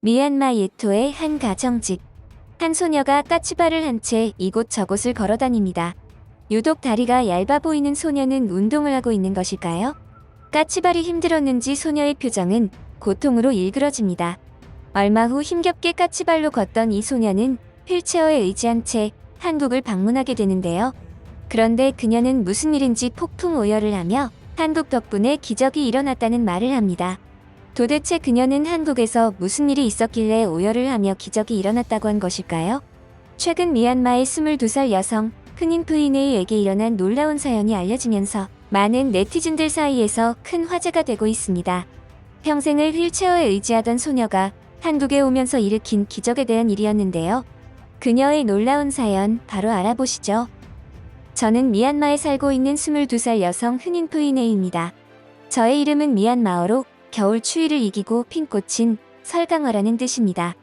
미얀마 예토의 한 가정집. 한 소녀가 까치발을 한 채 이곳저곳을 걸어다닙니다. 유독 다리가 얇아 보이는 소녀는 운동을 하고 있는 것일까요? 까치발이 힘들었는지 소녀의 표정은 고통으로 일그러집니다. 얼마 후 힘겹게 까치발로 걷던 이 소녀는 휠체어에 의지한 채 한국을 방문하게 되는데요. 그런데 그녀는 무슨 일인지 폭풍 오열을 하며 한국 덕분에 기적이 일어났다는 말을 합니다. 도대체 그녀는 한국에서 무슨 일이 있었길래 오열을 하며 기적이 일어났다고 한 것일까요? 최근 미얀마의 22살 여성 흔인 프이네이에게 일어난 놀라운 사연이 알려지면서 많은 네티즌들 사이에서 큰 화제가 되고 있습니다. 평생을 휠체어에 의지하던 소녀가 한국에 오면서 일으킨 기적에 대한 일이었는데요. 그녀의 놀라운 사연 바로 알아보시죠. 저는 미얀마에 살고 있는 22살 여성 흔인 프이네이입니다. 저의 이름은 미얀마어로 겨울 추위를 이기고 핀 꽃인 설강어라는 뜻입니다.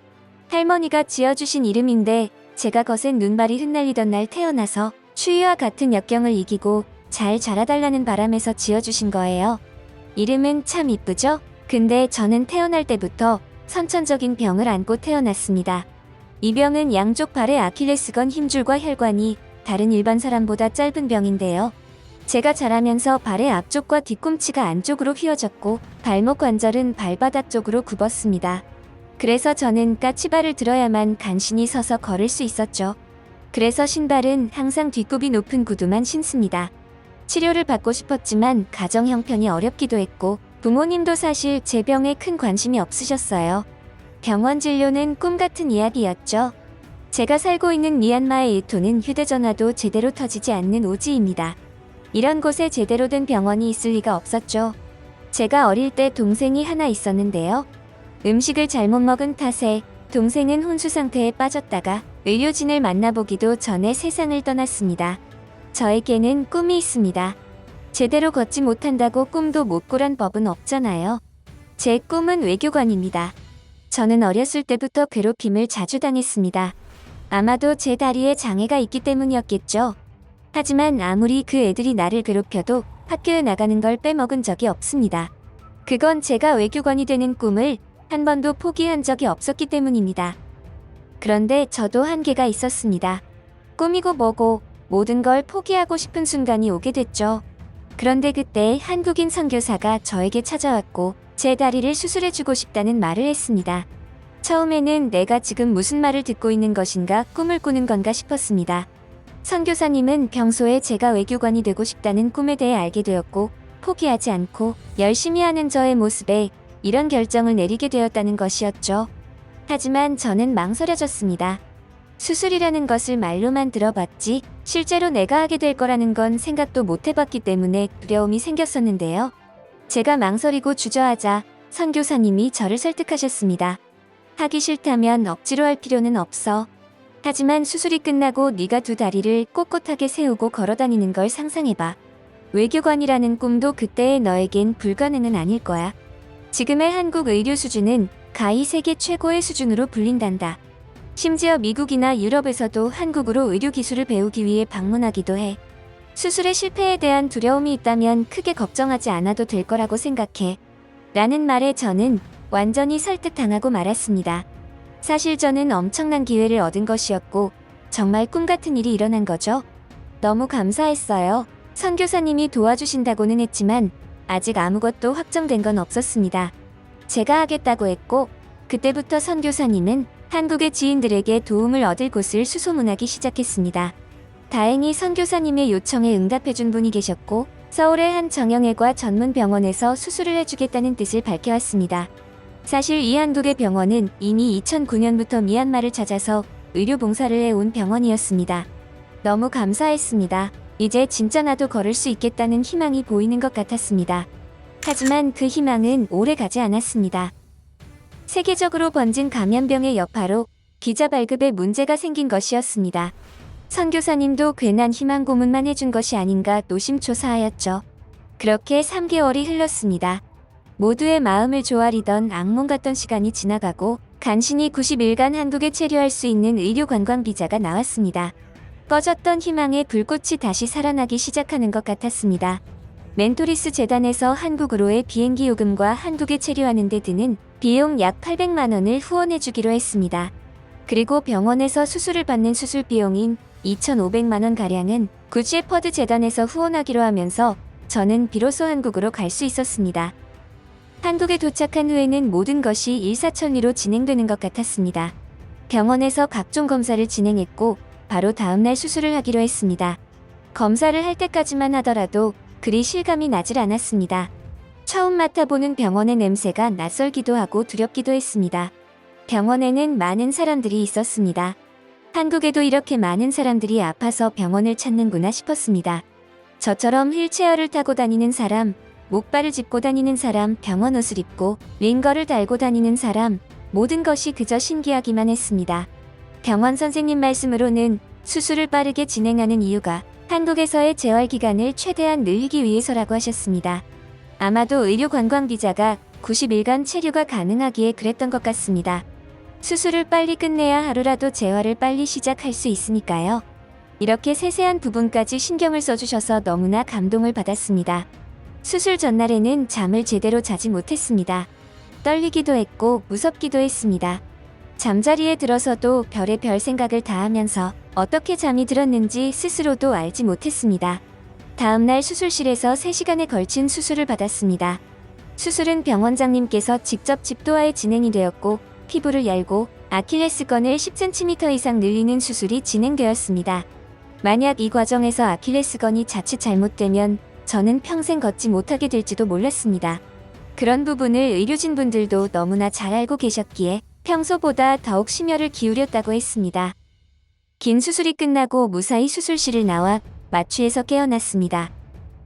할머니가 지어주신 이름인데 제가 거센 눈발이 흩날리던 날 태어나서 추위와 같은 역경을 이기고 잘 자라달라는 바람에서 지어주신 거예요. 이름은 참 이쁘죠? 근데 저는 태어날 때부터 선천적인 병을 안고 태어났습니다. 이 병은 양쪽 발의 아킬레스건 힘줄과 혈관이 다른 일반 사람보다 짧은 병인데요. 제가 자라면서 발의 앞쪽과 뒤꿈치가 안쪽으로 휘어졌고 발목 관절은 발바닥 쪽으로 굽었습니다. 그래서 저는 까치발을 들어야만 간신히 서서 걸을 수 있었죠. 그래서 신발은 항상 뒷굽이 높은 구두만 신습니다. 치료를 받고 싶었지만 가정 형편이 어렵기도 했고 부모님도 사실 제 병에 큰 관심이 없으셨어요. 병원 진료는 꿈 같은 이야기였죠. 제가 살고 있는 미얀마의 예토는 휴대전화도 제대로 터지지 않는 오지입니다. 이런 곳에 제대로 된 병원이 있을 리가 없었죠. 제가 어릴 때 동생이 하나 있었는데요. 음식을 잘못 먹은 탓에 동생은 혼수 상태에 빠졌다가 의료진을 만나보기도 전에 세상을 떠났습니다. 저에게는 꿈이 있습니다. 제대로 걷지 못한다고 꿈도 못 꾸란 법은 없잖아요. 제 꿈은 외교관입니다. 저는 어렸을 때부터 괴롭힘을 자주 당했습니다. 아마도 제 다리에 장애가 있기 때문이었겠죠. 하지만 아무리 그 애들이 나를 괴롭혀도 학교에 나가는 걸 빼먹은 적이 없습니다. 그건 제가 외교관이 되는 꿈을 한 번도 포기한 적이 없었기 때문입니다. 그런데 저도 한계가 있었습니다. 꿈이고 뭐고 모든 걸 포기하고 싶은 순간이 오게 됐죠. 그런데 그때 한국인 선교사가 저에게 찾아왔고 제 다리를 수술해주고 싶다는 말을 했습니다. 처음에는 내가 지금 무슨 말을 듣고 있는 것인가, 꿈을 꾸는 건가 싶었습니다. 선교사님은 평소에 제가 외교관이 되고 싶다는 꿈에 대해 알게 되었고 포기하지 않고 열심히 하는 저의 모습에 이런 결정을 내리게 되었다는 것이었죠. 하지만 저는 망설여졌습니다. 수술이라는 것을 말로만 들어봤지 실제로 내가 하게 될 거라는 건 생각도 못 해봤기 때문에 두려움이 생겼었는데요. 제가 망설이고 주저하자 선교사님이 저를 설득하셨습니다. 하기 싫다면 억지로 할 필요는 없어. 하지만 수술이 끝나고 네가 두 다리를 꼿꼿하게 세우고 걸어다니는 걸 상상해봐. 외교관이라는 꿈도 그때의 너에겐 불가능은 아닐 거야. 지금의 한국 의료 수준은 가히 세계 최고의 수준으로 불린단다. 심지어 미국이나 유럽에서도 한국으로 의료 기술을 배우기 위해 방문하기도 해. 수술의 실패에 대한 두려움이 있다면 크게 걱정하지 않아도 될 거라고 생각해. 라는 말에 저는 완전히 설득당하고 말았습니다. 사실 저는 엄청난 기회를 얻은 것이었고 정말 꿈 같은 일이 일어난 거죠. 너무 감사했어요. 선교사님이 도와주신다고는 했지만 아직 아무것도 확정된 건 없었습니다. 제가 하겠다고 했고 그때부터 선교사님은 한국의 지인들에게 도움을 얻을 곳을 수소문하기 시작했습니다. 다행히 선교사님의 요청에 응답해준 분이 계셨고 서울의 한 정형외과 전문 병원에서 수술을 해주겠다는 뜻을 밝혀왔습니다. 사실 이 한국의 병원은 이미 2009년부터 미얀마를 찾아서 의료 봉사를 해온 병원이었습니다. 너무 감사했습니다. 이제 진짜 나도 걸을 수 있겠다는 희망이 보이는 것 같았습니다. 하지만 그 희망은 오래 가지 않았습니다. 세계적으로 번진 감염병의 여파로 비자 발급에 문제가 생긴 것이었습니다. 선교사님도 괜한 희망 고문만 해준 것이 아닌가 노심초사하였죠. 그렇게 3개월이 흘렀습니다. 모두의 마음을 조아리던 악몽 같던 시간이 지나가고 간신히 90일간 한국에 체류할 수 있는 의료 관광 비자가 나왔습니다. 꺼졌던 희망의 불꽃이 다시 살아나기 시작하는 것 같았습니다. 멘토리스 재단에서 한국으로의 비행기 요금과 한국에 체류하는 데 드는 비용 약 800만 원을 후원해주기로 했습니다. 그리고 병원에서 수술을 받는 수술 비용인 2,500만 원 가량은 굿셰퍼드 재단에서 후원하기로 하면서 저는 비로소 한국으로 갈 수 있었습니다. 한국에 도착한 후에는 모든 것이 일사천리로 진행되는 것 같았습니다. 병원에서 각종 검사를 진행했고 바로 다음날 수술을 하기로 했습니다. 검사를 할 때까지만 하더라도 그리 실감이 나질 않았습니다. 처음 맡아보는 병원의 냄새가 낯설기도 하고 두렵기도 했습니다. 병원에는 많은 사람들이 있었습니다. 한국에도 이렇게 많은 사람들이 아파서 병원을 찾는구나 싶었습니다. 저처럼 휠체어를 타고 다니는 사람, 목발을 짚고 다니는 사람, 병원 옷을 입고 링거를 달고 다니는 사람, 모든 것이 그저 신기하기만 했습니다. 병원 선생님 말씀으로는 수술을 빠르게 진행하는 이유가 한국에서의 재활 기간을 최대한 늘리기 위해서라고 하셨습니다. 아마도 의료 관광 비자가 90일간 체류가 가능하기에 그랬던 것 같습니다. 수술을 빨리 끝내야 하루라도 재활을 빨리 시작할 수 있으니까요. 이렇게 세세한 부분까지 신경을 써주셔서 너무나 감동을 받았습니다. 수술 전날에는 잠을 제대로 자지 못했습니다. 떨리기도 했고 무섭기도 했습니다. 잠자리에 들어서도 별의별 생각을 다 하면서 어떻게 잠이 들었는지 스스로도 알지 못했습니다. 다음날 수술실에서 3시간에 걸친 수술을 받았습니다. 수술은 병원장님께서 직접 집도하에 진행이 되었고 피부를 열고 아킬레스건을 10cm 이상 늘리는 수술이 진행되었습니다. 만약 이 과정에서 아킬레스건이 자칫 잘못되면 저는 평생 걷지 못하게 될지도 몰랐습니다. 그런 부분을 의료진분들도 너무나 잘 알고 계셨기에 평소보다 더욱 심혈을 기울였다고 했습니다. 긴 수술이 끝나고 무사히 수술실을 나와 마취에서 깨어났습니다.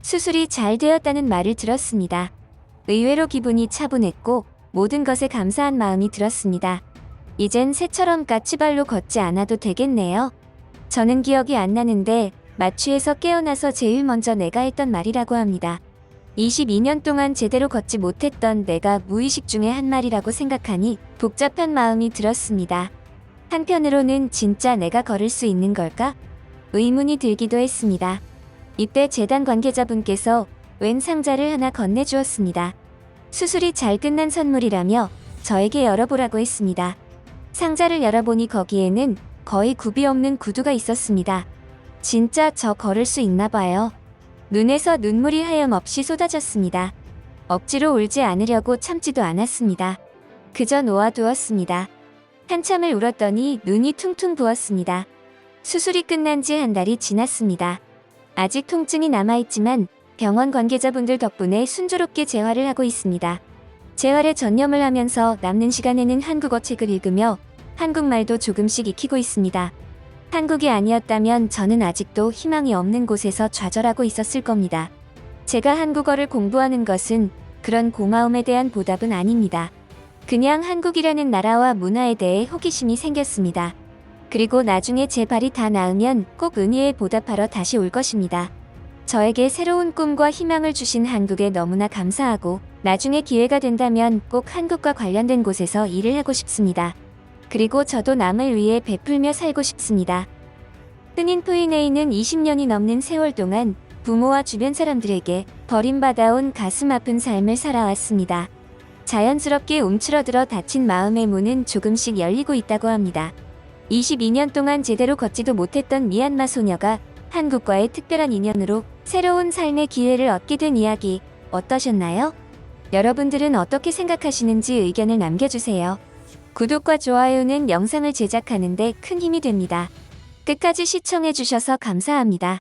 수술이 잘 되었다는 말을 들었습니다. 의외로 기분이 차분했고 모든 것에 감사한 마음이 들었습니다. 이젠 새처럼 까치발로 걷지 않아도 되겠네요. 저는 기억이 안 나는데 마취에서 깨어나서 제일 먼저 내가 했던 말이라고 합니다. 22년 동안 제대로 걷지 못했던 내가 무의식 중에 한 말이라고 생각하니 복잡한 마음이 들었습니다. 한편으로는 진짜 내가 걸을 수 있는 걸까? 의문이 들기도 했습니다. 이때 재단 관계자분께서 웬 상자를 하나 건네주었습니다. 수술이 잘 끝난 선물이라며 저에게 열어보라고 했습니다. 상자를 열어보니 거기에는 거의 굽이 없는 구두가 있었습니다. 진짜 저 걸을 수 있나 봐요. 눈에서 눈물이 하염없이 쏟아졌습니다. 억지로 울지 않으려고 참지도 않았습니다. 그저 놓아두었습니다. 한참을 울었더니 눈이 퉁퉁 부었습니다. 수술이 끝난 지 한 달이 지났습니다. 아직 통증이 남아있지만 병원 관계자분들 덕분에 순조롭게 재활을 하고 있습니다. 재활에 전념을 하면서 남는 시간에는 한국어 책을 읽으며 한국말도 조금씩 익히고 있습니다. 한국이 아니었다면 저는 아직도 희망이 없는 곳에서 좌절하고 있었을 겁니다. 제가 한국어를 공부하는 것은 그런 고마움에 대한 보답은 아닙니다. 그냥 한국이라는 나라와 문화에 대해 호기심이 생겼습니다. 그리고 나중에 제 발이 다 나으면 꼭 은희에 보답하러 다시 올 것입니다. 저에게 새로운 꿈과 희망을 주신 한국에 너무나 감사하고 나중에 기회가 된다면 꼭 한국과 관련된 곳에서 일을 하고 싶습니다. 그리고 저도 남을 위해 베풀며 살고 싶습니다. 흔인 포이네이는 20년이 넘는 세월 동안 부모와 주변 사람들에게 버림받아온 가슴 아픈 삶을 살아왔습니다. 자연스럽게 움츠러들어 닫힌 마음의 문은 조금씩 열리고 있다고 합니다. 22년 동안 제대로 걷지도 못했던 미얀마 소녀가 한국과의 특별한 인연으로 새로운 삶의 기회를 얻게 된 이야기 어떠셨나요? 여러분들은 어떻게 생각하시는지 의견을 남겨주세요. 구독과 좋아요는 영상을 제작하는 데 큰 힘이 됩니다. 끝까지 시청해주셔서 감사합니다.